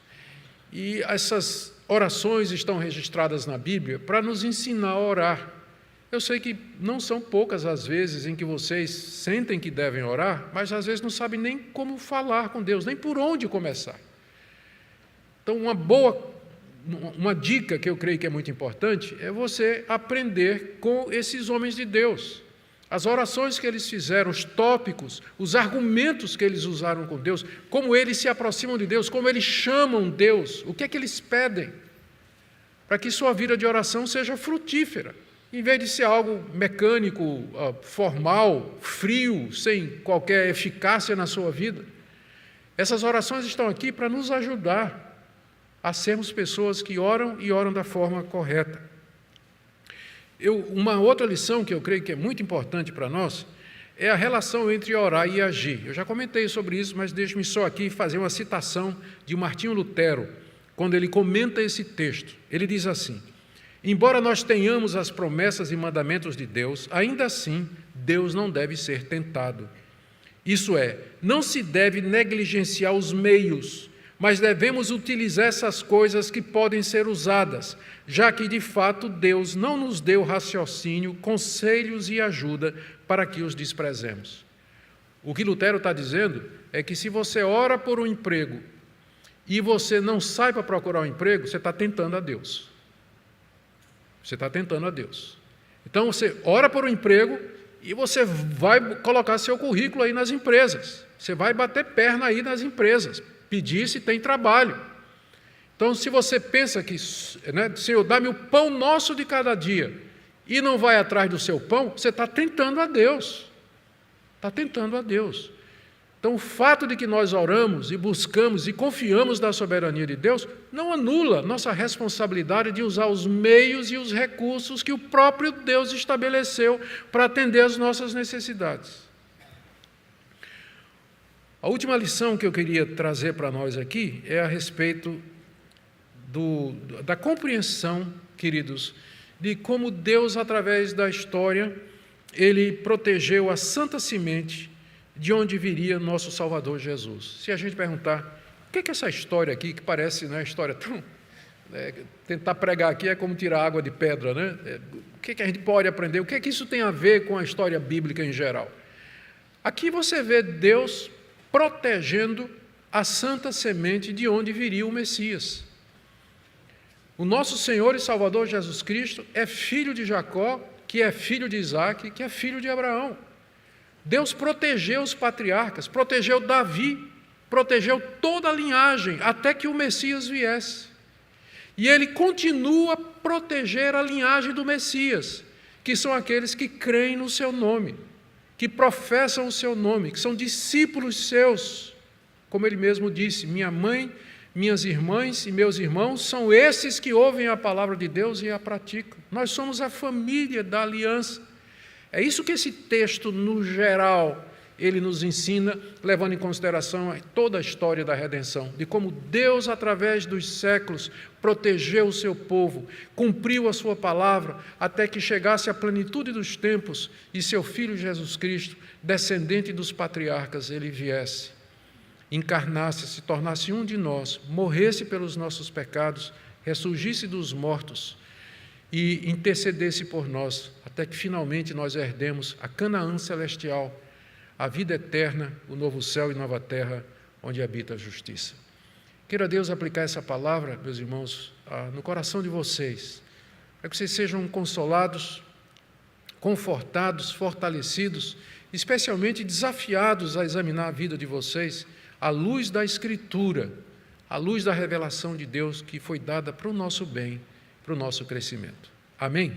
S1: E essas orações estão registradas na Bíblia para nos ensinar a orar. Eu sei que não são poucas as vezes em que vocês sentem que devem orar, mas às vezes não sabem nem como falar com Deus, nem por onde começar. Então, uma dica que eu creio que é muito importante é você aprender com esses homens de Deus. As orações que eles fizeram, os tópicos, os argumentos que eles usaram com Deus, como eles se aproximam de Deus, como eles chamam Deus, o que é que eles pedem, para que sua vida de oração seja frutífera, em vez de ser algo mecânico, formal, frio, sem qualquer eficácia na sua vida. Essas orações estão aqui para nos ajudar a sermos pessoas que oram e oram da forma correta. Uma outra lição que eu creio que é muito importante para nós é a relação entre orar e agir. Eu já comentei sobre isso, mas deixe-me só aqui fazer uma citação de Martinho Lutero, quando ele comenta esse texto. Ele diz assim: embora nós tenhamos as promessas e mandamentos de Deus, ainda assim Deus não deve ser tentado. Isso é, não se deve negligenciar os meios, mas devemos utilizar essas coisas que podem ser usadas, já que, de fato, Deus não nos deu raciocínio, conselhos e ajuda para que os desprezemos. O que Lutero está dizendo é que se você ora por um emprego e você não sai para procurar um emprego, você está tentando a Deus. Você está tentando a Deus. Então, você ora por um emprego e você vai colocar seu currículo aí nas empresas. Você vai bater perna aí nas empresas, pedir se tem trabalho. Então, se você pensa que, Senhor, dá-me o pão nosso de cada dia, e não vai atrás do seu pão, você está tentando a Deus. Está tentando a Deus. Então, o fato de que nós oramos e buscamos e confiamos na soberania de Deus não anula nossa responsabilidade de usar os meios e os recursos que o próprio Deus estabeleceu para atender às nossas necessidades. A última lição que eu queria trazer para nós aqui é a respeito da compreensão, queridos, de como Deus, através da história, Ele protegeu a santa semente de onde viria nosso Salvador Jesus. Se a gente perguntar, o que é essa história aqui, que parece uma história tão... tentar pregar aqui é como tirar água de pedra, né? O que a gente pode aprender? O que é que isso tem a ver com a história bíblica em geral? Aqui você vê Deus protegendo a santa semente de onde viria o Messias. O nosso Senhor e Salvador Jesus Cristo é filho de Jacó, que é filho de Isaac, que é filho de Abraão. Deus protegeu os patriarcas, protegeu Davi, protegeu toda a linhagem, até que o Messias viesse. E Ele continua a proteger a linhagem do Messias, que são aqueles que creem no seu nome, que professam o seu nome, que são discípulos seus. Como ele mesmo disse, minha mãe, minhas irmãs e meus irmãos são esses que ouvem a palavra de Deus e a praticam. Nós somos a família da aliança. É isso que esse texto, no geral, ele nos ensina, levando em consideração toda a história da redenção, de como Deus, através dos séculos, protegeu o seu povo, cumpriu a sua palavra, até que chegasse a plenitude dos tempos e seu Filho Jesus Cristo, descendente dos patriarcas, ele viesse, encarnasse, se tornasse um de nós, morresse pelos nossos pecados, ressurgisse dos mortos e intercedesse por nós, até que finalmente nós herdemos a Canaã celestial, a vida eterna, o novo céu e nova terra, onde habita a justiça. Queira Deus aplicar essa palavra, meus irmãos, no coração de vocês, para que vocês sejam consolados, confortados, fortalecidos, especialmente desafiados a examinar a vida de vocês à luz da Escritura, à luz da revelação de Deus que foi dada para o nosso bem, para o nosso crescimento. Amém?